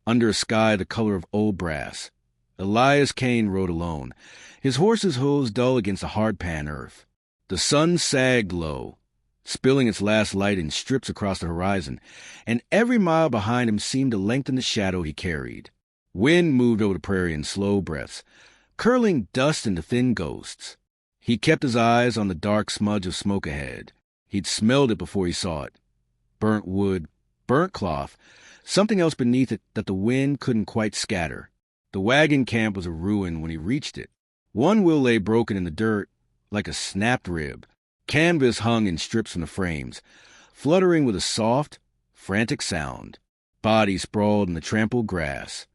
under a sky the color of old brass. Elias Kane rode alone, his horse's hooves dull against the hard-pan earth. The sun sagged low, spilling its last light in strips across the horizon, and every mile behind him seemed to lengthen the shadow he carried. Wind moved over the prairie in slow breaths, curling dust into thin ghosts. He kept his eyes on the dark smudge of smoke ahead. He'd smelled it before he saw it. Burnt wood, burnt cloth, something else beneath it that the wind couldn't quite scatter. The wagon camp was a ruin when he reached it. One wheel lay broken in the dirt, like a snapped rib. Canvas hung in strips from the frames, fluttering with a soft, frantic sound. Bodies sprawled in the trampled grass.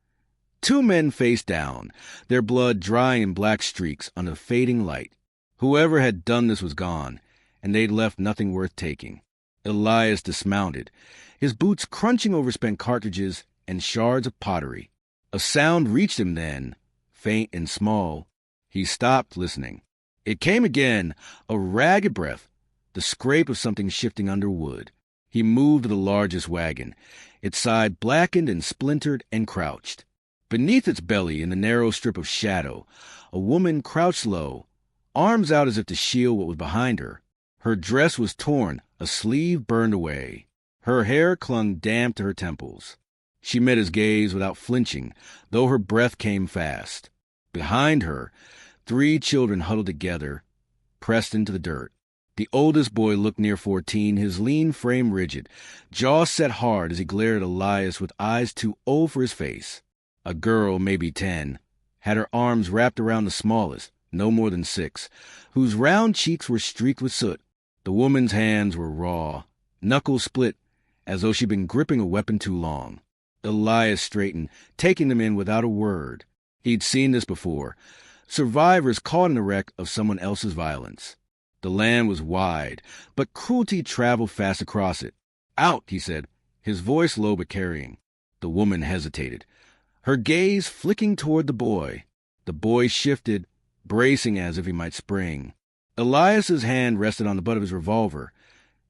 Two men face down, their blood drying in black streaks under the fading light. Whoever had done this was gone, and they'd left nothing worth taking. Elias dismounted, his boots crunching over spent cartridges and shards of pottery. A sound reached him then, faint and small. He stopped, listening. It came again, a ragged breath, the scrape of something shifting under wood. He moved to the largest wagon, its side blackened and splintered and crouched. Beneath its belly, in the narrow strip of shadow, a woman crouched low, arms out as if to shield what was behind her. Her dress was torn, a sleeve burned away. Her hair clung damp to her temples. She met his gaze without flinching, though her breath came fast. Behind her, 3 children huddled together, pressed into the dirt. The oldest boy looked near 14, his lean frame rigid, jaw set hard as he glared at Elias with eyes too old for his face. A girl, maybe 10, had her arms wrapped around the smallest, no more than 6, whose round cheeks were streaked with soot. The woman's hands were raw, knuckles split, as though she'd been gripping a weapon too long. Elias straightened, taking them in without a word. He'd seen this before. Survivors caught in the wreck of someone else's violence. The land was wide, but cruelty traveled fast across it. "Out," he said, his voice low but carrying. The woman hesitated, her gaze flicking toward the boy. The boy shifted, bracing as if he might spring. Elias's hand rested on the butt of his revolver.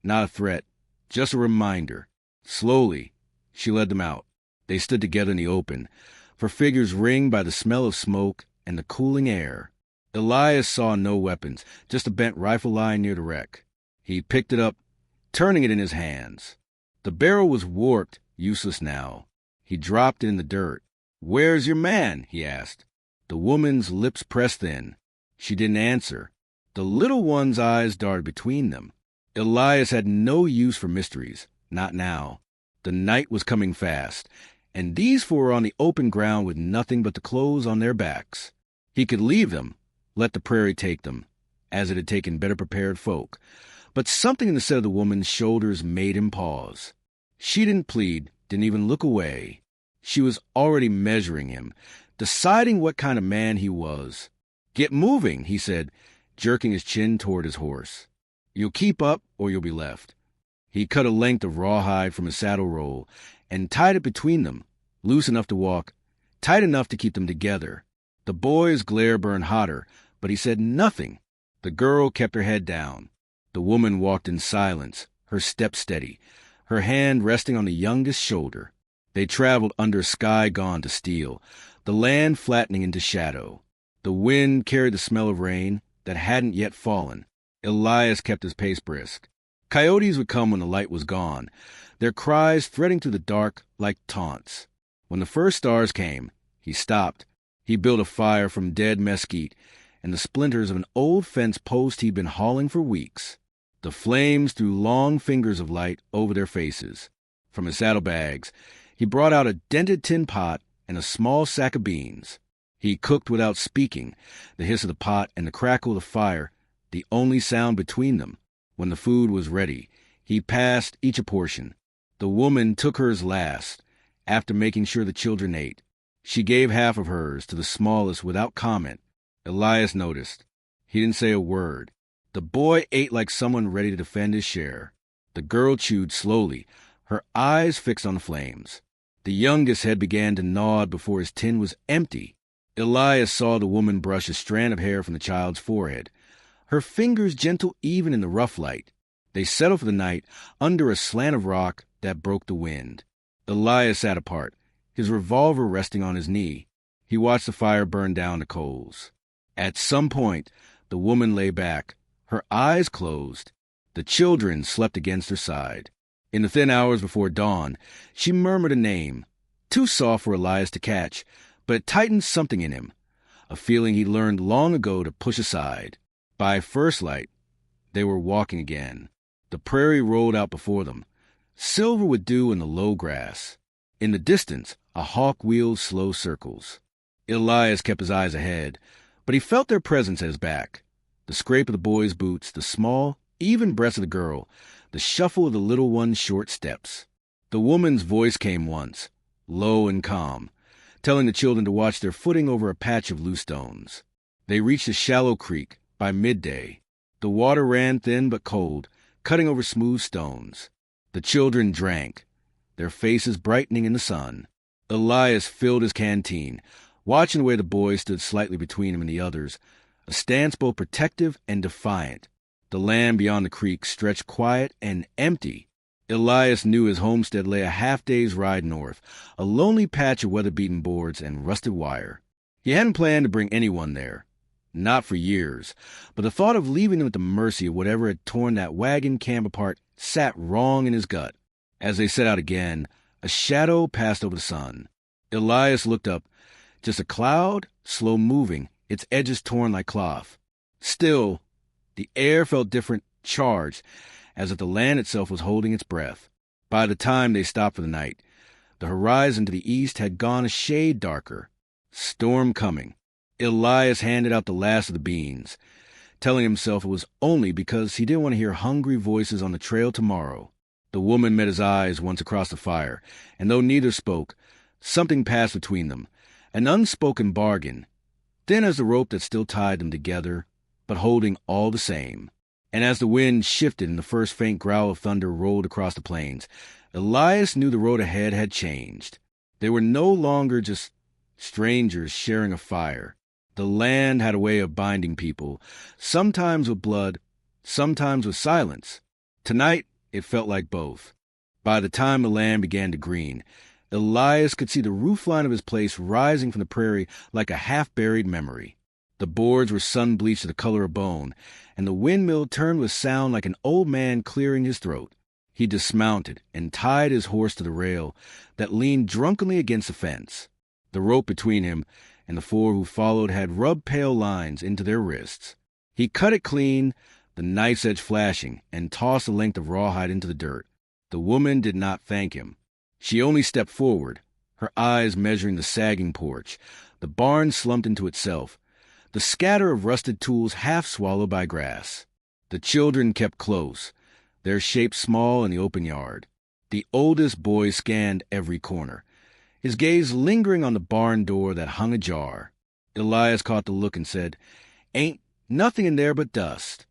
Not a threat, just a reminder. Slowly, she led them out. They stood together in the open, for figures ringed by the smell of smoke and the cooling air. Elias saw no weapons, just a bent rifle lying near the wreck. He picked it up, turning it in his hands. The barrel was warped, useless now. He dropped it in the dirt. "Where's your man?" he asked. The woman's lips pressed in. She didn't answer. The little one's eyes darted between them. Elias had no use for mysteries, not now. The night was coming fast, and these 4 were on the open ground with nothing but the clothes on their backs. He could leave them, let the prairie take them, as it had taken better-prepared folk. But something in the set of the woman's shoulders made him pause. She didn't plead, didn't even look away. She was already measuring him, deciding what kind of man he was. "Get moving," he said, jerking his chin toward his horse. "You'll keep up, or you'll be left." He cut a length of rawhide from his saddle roll and tied it between them, loose enough to walk, tight enough to keep them together. The boy's glare burned hotter, but he said nothing. The girl kept her head down. The woman walked in silence, her step steady, her hand resting on the youngest shoulder. They traveled under a sky gone to steel, the land flattening into shadow. The wind carried the smell of rain that hadn't yet fallen. Elias kept his pace brisk. Coyotes would come when the light was gone, their cries threading through the dark like taunts. When the first stars came, he stopped. He built a fire from dead mesquite and the splinters of an old fence post he'd been hauling for weeks. The flames threw long fingers of light over their faces. From his saddlebags, he brought out a dented tin pot and a small sack of beans. He cooked without speaking, the hiss of the pot and the crackle of the fire, the only sound between them. When the food was ready, he passed each a portion. The woman took hers last, after making sure the children ate. She gave half of hers to the smallest without comment. Elias noticed. He didn't say a word. The boy ate like someone ready to defend his share. The girl chewed slowly, her eyes fixed on the flames. The youngest head began to nod before his tin was empty. Elias saw the woman brush a strand of hair from the child's forehead, her fingers gentle even in the rough light. They settled for the night under a slant of rock that broke the wind. Elias sat apart, his revolver resting on his knee. He watched the fire burn down the coals. At some point, the woman lay back, her eyes closed. The children slept against her side. In the thin hours before dawn, she murmured a name, too soft for Elias to catch, but it tightened something in him, a feeling he learned long ago to push aside. By first light, they were walking again. The prairie rolled out before them, silver with dew in the low grass. In the distance, a hawk wheeled slow circles. Elias kept his eyes ahead, but he felt their presence at his back. The scrape of the boy's boots, the small, even breast of the girl, the shuffle of the little one's short steps. The woman's voice came once, low and calm, telling the children to watch their footing over a patch of loose stones. They reached a shallow creek by midday. The water ran thin but cold, cutting over smooth stones. The children drank, their faces brightening in the sun. Elias filled his canteen, watching the way the boy stood slightly between him and the others, a stance both protective and defiant. The land beyond the creek stretched quiet and empty. Elias knew his homestead lay a half-day's ride north, a lonely patch of weather-beaten boards and rusted wire. He hadn't planned to bring anyone there, not for years, but the thought of leaving them at the mercy of whatever had torn that wagon camp apart sat wrong in his gut. As they set out again, a shadow passed over the sun. Elias looked up, just a cloud, slow-moving, its edges torn like cloth. Still, the air felt different, charged, as if the land itself was holding its breath. By the time they stopped for the night, the horizon to the east had gone a shade darker. Storm coming. Elias handed out the last of the beans, telling himself it was only because he didn't want to hear hungry voices on the trail tomorrow. The woman met his eyes once across the fire, and though neither spoke, something passed between them, an unspoken bargain, thin as the rope that still tied them together, but holding all the same. And as the wind shifted and the first faint growl of thunder rolled across the plains, Elias knew the road ahead had changed. They were no longer just strangers sharing a fire. The land had a way of binding people, sometimes with blood, sometimes with silence. Tonight, it felt like both. By the time the land began to green, Elias could see the roofline of his place rising from the prairie like a half-buried memory. The boards were sun-bleached to the color of bone, and the windmill turned with sound like an old man clearing his throat. He dismounted and tied his horse to the rail that leaned drunkenly against the fence. The rope between him and the four who followed had rubbed pale lines into their wrists. He cut it clean, the knife's edge flashing, and tossed a length of rawhide into the dirt. The woman did not thank him. She only stepped forward, her eyes measuring the sagging porch, the barn slumped into itself, the scatter of rusted tools half swallowed by grass. The children kept close, their shapes small in the open yard. The oldest boy scanned every corner, his gaze lingering on the barn door that hung ajar. Elias caught the look and said, "Ain't nothing in there but dust."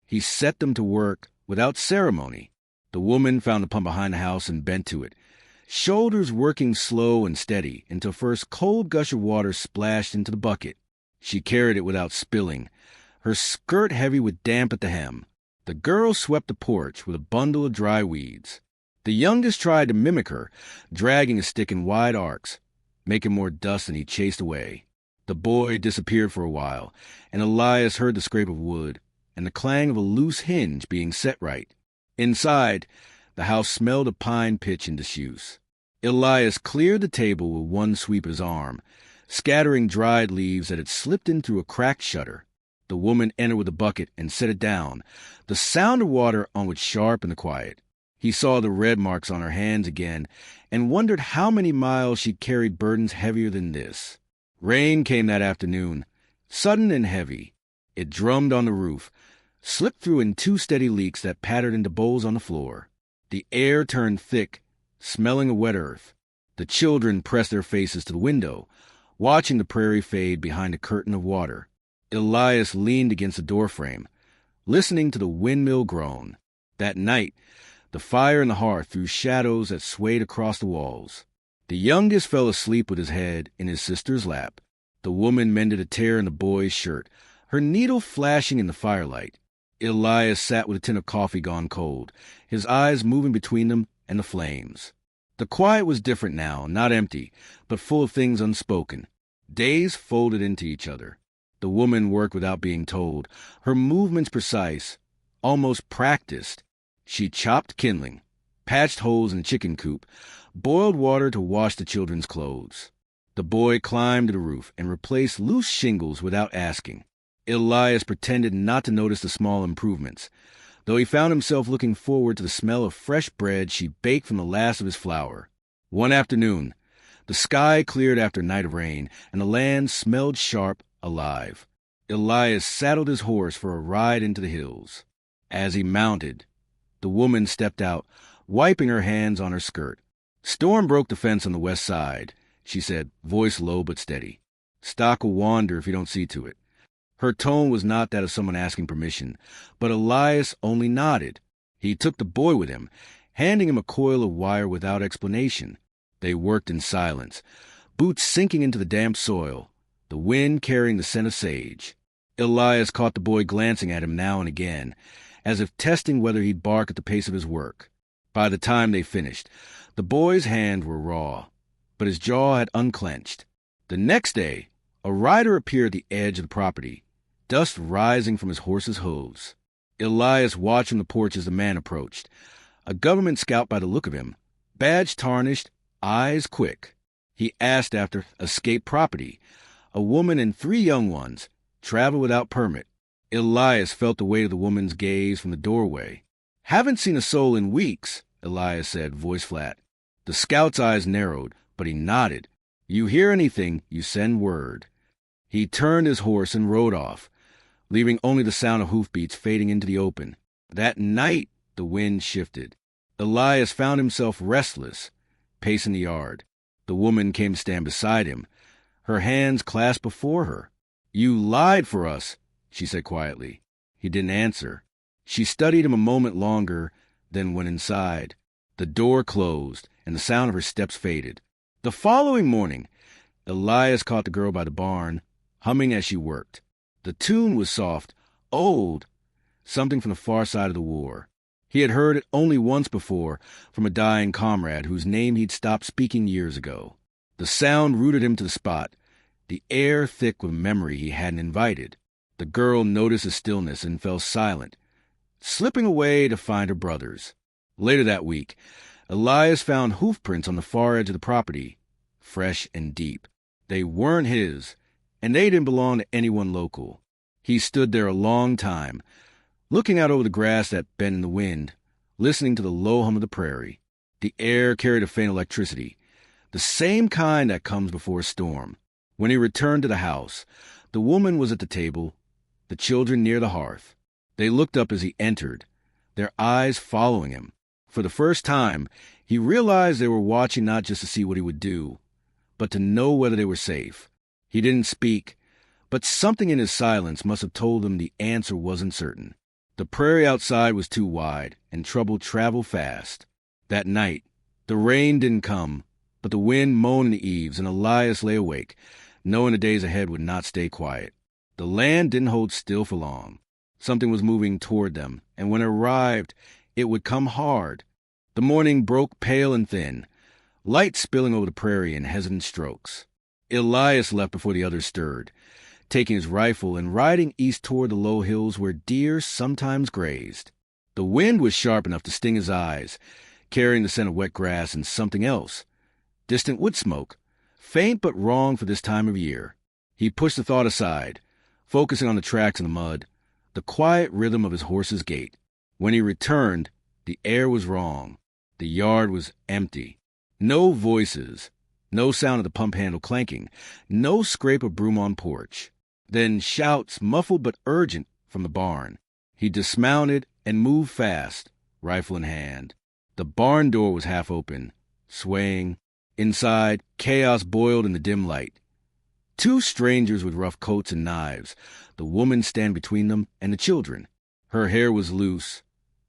He set them to work without ceremony. The woman found the pump behind the house and bent to it, shoulders working slow and steady until first cold gush of water splashed into the bucket. She carried it without spilling, her skirt heavy with damp at the hem. The girl swept the porch with a bundle of dry weeds. The youngest tried to mimic her, dragging a stick in wide arcs, making more dust than he chased away. The boy disappeared for a while, and Elias heard the scrape of wood and the clang of a loose hinge being set right. Inside, the house smelled of pine, pitch, and disuse. Elias cleared the table with one sweep of his arm, scattering dried leaves that had slipped in through a cracked shutter. The woman entered with a bucket and set it down, the sound of water on which sharp in the quiet. He saw the red marks on her hands again and wondered how many miles she'd carried burdens heavier than this. Rain came that afternoon, sudden and heavy. It drummed on the roof, slipped through in two steady leaks that pattered into bowls on the floor. The air turned thick, smelling of wet earth. The children pressed their faces to the window, watching the prairie fade behind a curtain of water. Elias leaned against the doorframe, listening to the windmill groan. That night, the fire in the hearth threw shadows that swayed across the walls. The youngest fell asleep with his head in his sister's lap. The woman mended a tear in the boy's shirt, her needle flashing in the firelight. Elias sat with a tin of coffee gone cold, his eyes moving between them and the flames. The quiet was different now, not empty, but full of things unspoken. Days folded into each other. The woman worked without being told, her movements precise, almost practiced. She chopped kindling, patched holes in the chicken coop, boiled water to wash the children's clothes. The boy climbed to the roof and replaced loose shingles without asking. Elias pretended not to notice the small improvements, though he found himself looking forward to the smell of fresh bread she baked from the last of his flour. One afternoon, the sky cleared after a night of rain, and the land smelled sharp, alive. Elias saddled his horse for a ride into the hills. As he mounted, the woman stepped out, wiping her hands on her skirt. "Storm broke the fence on the west side," she said, voice low but steady. "Stock will wander if you don't see to it." Her tone was not that of someone asking permission, but Elias only nodded. He took the boy with him, handing him a coil of wire without explanation. They worked in silence, boots sinking into the damp soil, the wind carrying the scent of sage. Elias caught the boy glancing at him now and again, as if testing whether he'd bark at the pace of his work. By the time they finished, the boy's hands were raw, but his jaw had unclenched. The next day, a rider appeared at the edge of the property, dust rising from his horse's hooves. Elias watched from the porch as the man approached, a government scout by the look of him, badge tarnished, eyes quick. He asked after escaped property. A woman and 3 young ones traveled without permit. Elias felt the weight of the woman's gaze from the doorway. "Haven't seen a soul in weeks," Elias said, voice flat. The scout's eyes narrowed, but he nodded. "You hear anything, you send word." He turned his horse and rode off, leaving only the sound of hoofbeats fading into the open. That night, the wind shifted. Elias found himself restless, pacing the yard. The woman came to stand beside him, her hands clasped before her. "You lied for us," she said quietly. He didn't answer. She studied him a moment longer, then went inside. The door closed, and the sound of her steps faded. The following morning, Elias caught the girl by the barn, humming as she worked. The tune was soft, old, something from the far side of the war. He had heard it only once before from a dying comrade whose name he'd stopped speaking years ago. The sound rooted him to the spot, the air thick with memory he hadn't invited. The girl noticed the stillness and fell silent, slipping away to find her brothers. Later that week, Elias found hoof prints on the far edge of the property, fresh and deep. They weren't his, and they didn't belong to anyone local. He stood there a long time, looking out over the grass that bent in the wind, listening to the low hum of the prairie. The air carried a faint electricity, the same kind that comes before a storm. When he returned to the house, the woman was at the table, the children near the hearth. They looked up as he entered, their eyes following him. For the first time, he realized they were watching not just to see what he would do, but to know whether they were safe. He didn't speak, but something in his silence must have told him the answer wasn't certain. The prairie outside was too wide, and trouble traveled fast. That night, the rain didn't come, but the wind moaned in the eaves, and Elias lay awake, knowing the days ahead would not stay quiet. The land didn't hold still for long. Something was moving toward them, and when it arrived, it would come hard. The morning broke pale and thin, light spilling over the prairie in hesitant strokes. Elias left before the others stirred, taking his rifle and riding east toward the low hills where deer sometimes grazed. The wind was sharp enough to sting his eyes, carrying the scent of wet grass and something else. Distant wood smoke, faint but wrong for this time of year. He pushed the thought aside, focusing on the tracks in the mud, the quiet rhythm of his horse's gait. When he returned, the air was wrong. The yard was empty. No voices, no sound of the pump handle clanking, no scrape of broom on porch. Then shouts, muffled but urgent, from the barn. He dismounted and moved fast, rifle in hand. The barn door was half open, swaying. Inside, chaos boiled in the dim light. 2 strangers with rough coats and knives, the woman stand between them and the children. Her hair was loose,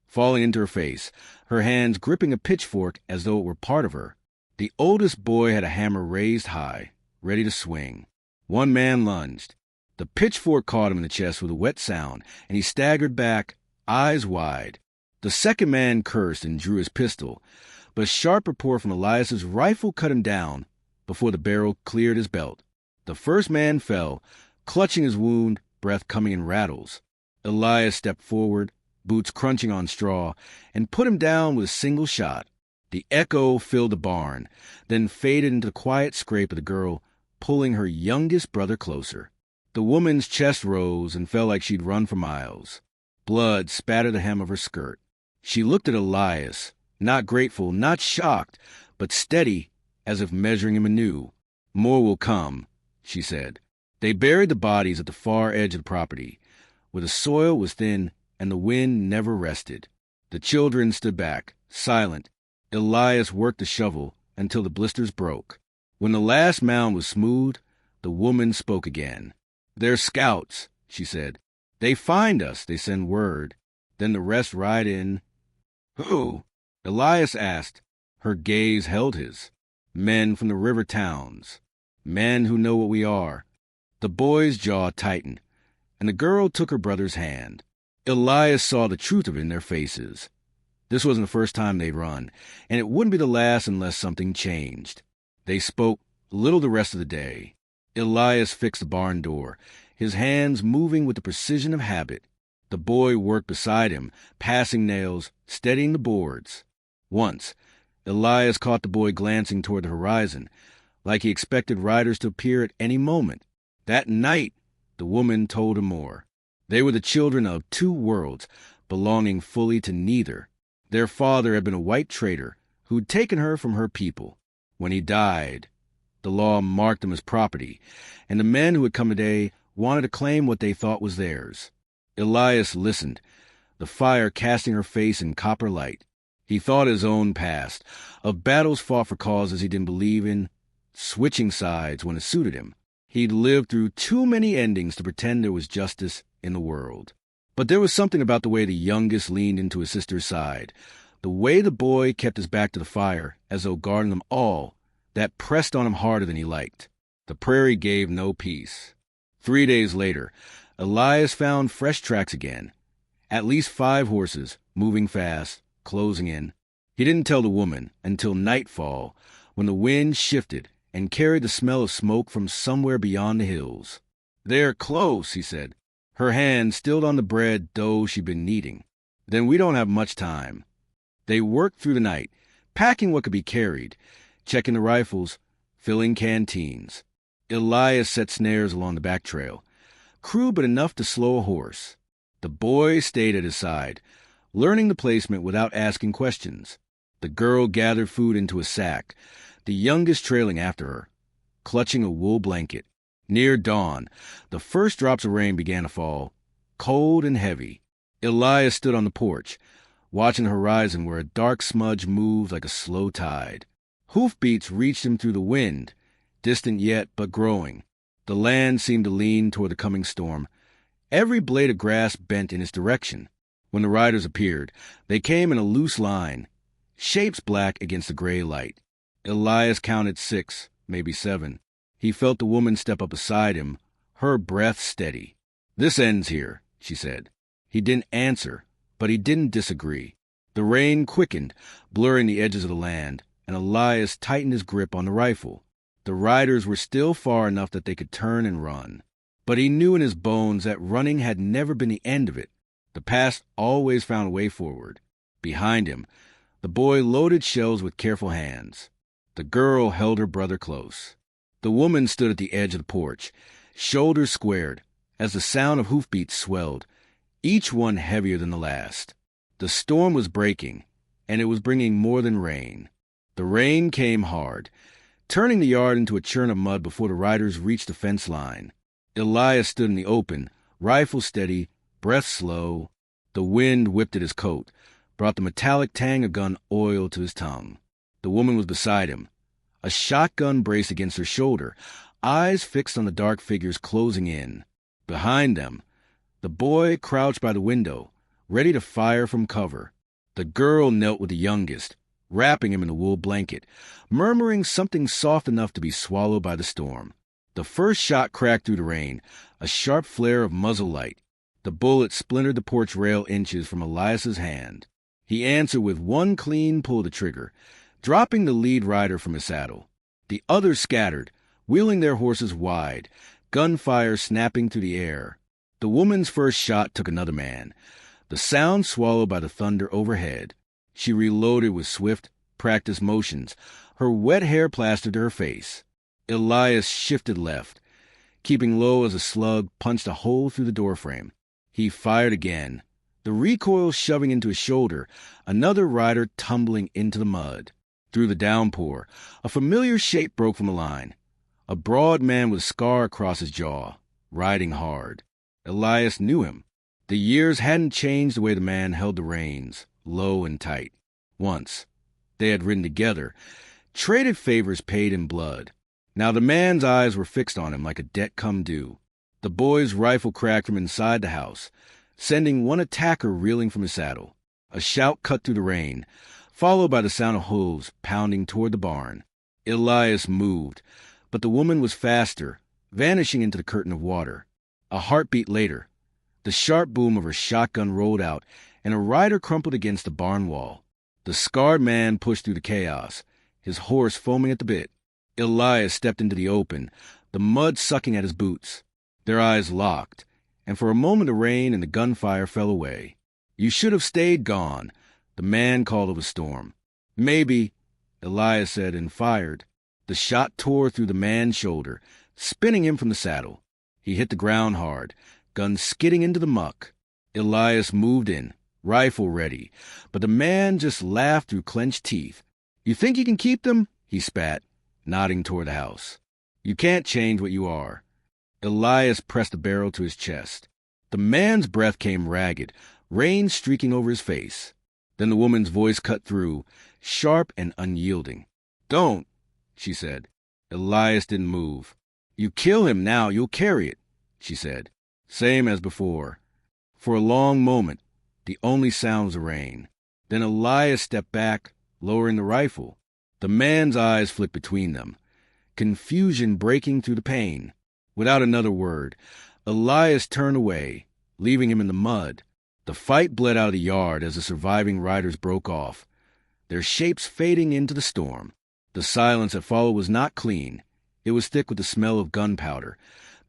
falling into her face, her hands gripping a pitchfork as though it were part of her. The oldest boy had a hammer raised high, ready to swing. One man lunged. The pitchfork caught him in the chest with a wet sound, and he staggered back, eyes wide. The second man cursed and drew his pistol, but a sharp report from Elias's rifle cut him down before the barrel cleared his belt. The first man fell, clutching his wound, breath coming in rattles. Elias stepped forward, boots crunching on straw, and put him down with a single shot. The echo filled the barn, then faded into the quiet scrape of the girl pulling her youngest brother closer. The woman's chest rose and felt like she'd run for miles. Blood spattered the hem of her skirt. She looked at Elias, not grateful, not shocked, but steady, as if measuring him anew. "More will come," she said. They buried the bodies at the far edge of the property, where the soil was thin and the wind never rested. The children stood back, silent. Elias worked the shovel until the blisters broke. When the last mound was smooth, the woman spoke again. "They're scouts," she said. "They find us, they send word. Then the rest ride in." "Who?" Elias asked. Her gaze held his. "Men from the river towns. Men who know what we are." The boy's jaw tightened, and the girl took her brother's hand. Elias saw the truth of it in their faces. This wasn't the first time they'd run, and it wouldn't be the last unless something changed. They spoke little the rest of the day. Elias fixed the barn door, his hands moving with the precision of habit. The boy worked beside him, passing nails, steadying the boards. Once, Elias caught the boy glancing toward the horizon, like he expected riders to appear at any moment. That night, the woman told him more. They were the children of two worlds, belonging fully to neither. Their father had been a white trader who'd taken her from her people. When he died, the law marked them as property, and the men who had come today wanted to claim what they thought was theirs. Elias listened, the fire casting her face in copper light. He thought of his own past, of battles fought for causes he didn't believe in, switching sides when it suited him. He'd lived through too many endings to pretend there was justice in the world. But there was something about the way the youngest leaned into his sister's side, the way the boy kept his back to the fire, as though guarding them all, that pressed on him harder than he liked. The prairie gave no peace. 3 days later, Elias found fresh tracks again. At least 5 horses, moving fast, closing in. He didn't tell the woman until nightfall, when the wind shifted and carried the smell of smoke from somewhere beyond the hills. "They're close," he said, her hand still on the bread dough she'd been kneading. "Then we don't have much time." They worked through the night, packing what could be carried, checking the rifles, filling canteens. Elias set snares along the back trail, crude but enough to slow a horse. The boy stayed at his side, learning the placement without asking questions. The girl gathered food into a sack, the youngest trailing after her, clutching a wool blanket. Near dawn, the first drops of rain began to fall, cold and heavy. Elias stood on the porch, watching the horizon where a dark smudge moved like a slow tide. Hoofbeats reached him through the wind, distant yet but growing. The land seemed to lean toward the coming storm. Every blade of grass bent in its direction. When the riders appeared, they came in a loose line, shapes black against the gray light. Elias counted 6, maybe 7. He felt the woman step up beside him, her breath steady. "This ends here," she said. He didn't answer, but he didn't disagree. The rain quickened, blurring the edges of the land, and Elias tightened his grip on the rifle. The riders were still far enough that they could turn and run. But he knew in his bones that running had never been the end of it. The past always found a way forward. Behind him, the boy loaded shells with careful hands. The girl held her brother close. The woman stood at the edge of the porch, shoulders squared, as the sound of hoofbeats swelled, each one heavier than the last. The storm was breaking, and it was bringing more than rain. The rain came hard, turning the yard into a churn of mud before the riders reached the fence line. Elias stood in the open, rifle steady, breath slow. The wind whipped at his coat, brought the metallic tang of gun oil to his tongue. The woman was beside him, a shotgun braced against her shoulder, eyes fixed on the dark figures closing in. Behind them, the boy crouched by the window, ready to fire from cover. The girl knelt with the youngest, wrapping him in a wool blanket, murmuring something soft enough to be swallowed by the storm. The first shot cracked through the rain, a sharp flare of muzzle light. The bullet splintered the porch rail inches from Elias's hand. He answered with one clean pull of the trigger, dropping the lead rider from his saddle. The others scattered, wheeling their horses wide, gunfire snapping through the air. The woman's first shot took another man, the sound swallowed by the thunder overhead. She reloaded with swift, practiced motions, her wet hair plastered to her face. Elias shifted left, keeping low as a slug punched a hole through the doorframe. He fired again, the recoil shoving into his shoulder, another rider tumbling into the mud. Through the downpour, a familiar shape broke from the line. A broad man with a scar across his jaw, riding hard. Elias knew him. The years hadn't changed the way the man held the reins, low and tight. Once, they had ridden together, traded favors paid in blood. Now the man's eyes were fixed on him like a debt come due. The boy's rifle cracked from inside the house, sending one attacker reeling from his saddle. A shout cut through the rain, followed by the sound of hooves pounding toward the barn. Elias moved, but the woman was faster, vanishing into the curtain of water. A heartbeat later, the sharp boom of her shotgun rolled out, and a rider crumpled against the barn wall. The scarred man pushed through the chaos, his horse foaming at the bit. Elias stepped into the open, the mud sucking at his boots. Their eyes locked, and for a moment the rain and the gunfire fell away. "You should have stayed gone," the man called of a storm. "Maybe," Elias said and fired. The shot tore through the man's shoulder, spinning him from the saddle. He hit the ground hard, gun skidding into the muck. Elias moved in, rifle ready, but the man just laughed through clenched teeth. "You think you can keep them?" he spat, nodding toward the house. "You can't change what you are." Elias pressed the barrel to his chest. The man's breath came ragged, rain streaking over his face. Then the woman's voice cut through, sharp and unyielding. "Don't," she said. Elias didn't move. "You kill him now, you'll carry it," she said. Same as before. For a long moment, the only sound was the rain. Then Elias stepped back, lowering the rifle. The man's eyes flicked between them, confusion breaking through the pain. Without another word, Elias turned away, leaving him in the mud. The fight bled out of the yard as the surviving riders broke off, their shapes fading into the storm. The silence that followed was not clean. It was thick with the smell of gunpowder,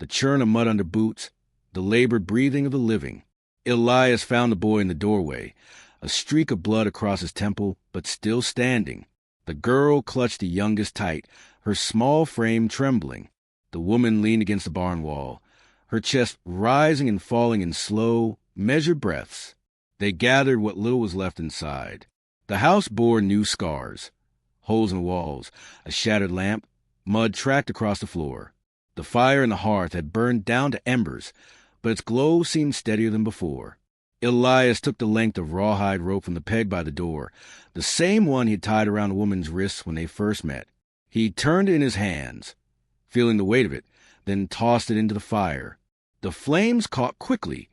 the churn of mud under boots, the labored breathing of the living. Elias found the boy in the doorway, a streak of blood across his temple, but still standing. The girl clutched the youngest tight, her small frame trembling. The woman leaned against the barn wall, her chest rising and falling in slow, measured breaths. They gathered what little was left inside. The house bore new scars, holes in the walls, a shattered lamp, mud tracked across the floor. The fire in the hearth had burned down to embers, but its glow seemed steadier than before. Elias took the length of rawhide rope from the peg by the door, the same one he had tied around the woman's wrists when they first met. He turned it in his hands, feeling the weight of it, then tossed it into the fire. The flames caught quickly,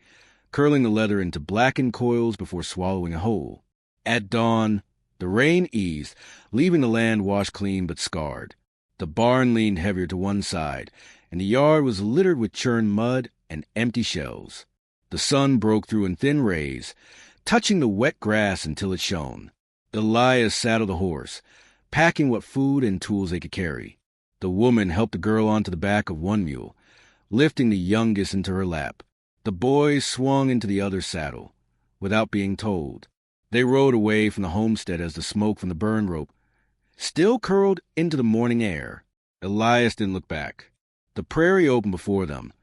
curling the leather into blackened coils before swallowing a whole. At dawn, the rain eased, leaving the land washed clean but scarred. The barn leaned heavier to one side, and the yard was littered with churned mud and empty shells. The sun broke through in thin rays, touching the wet grass until it shone. Elias saddled the horse, packing what food and tools they could carry. The woman helped the girl onto the back of one mule, lifting the youngest into her lap. The boy swung into the other's saddle, without being told. They rode away from the homestead as the smoke from the burn rope still curled into the morning air. Elias didn't look back. The prairie opened before them,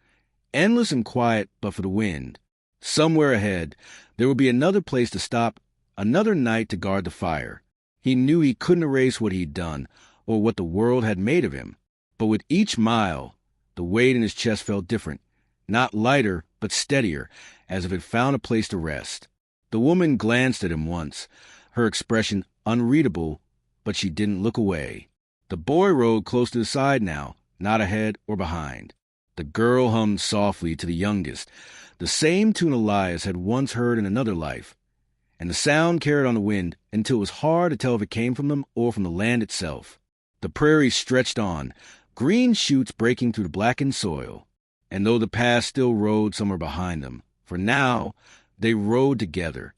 endless and quiet but for the wind. Somewhere ahead, there would be another place to stop, another night to guard the fire. He knew he couldn't erase what he'd done or what the world had made of him. But with each mile, the weight in his chest felt different, not lighter but steadier, as if it found a place to rest. The woman glanced at him once, her expression unreadable, but she didn't look away. The boy rode close to the side now, not ahead or behind. The girl hummed softly to the youngest, the same tune Elias had once heard in another life, and the sound carried on the wind until it was hard to tell if it came from them or from the land itself. The prairie stretched on, green shoots breaking through the blackened soil, and though the past still rode somewhere behind them, for now they rode together,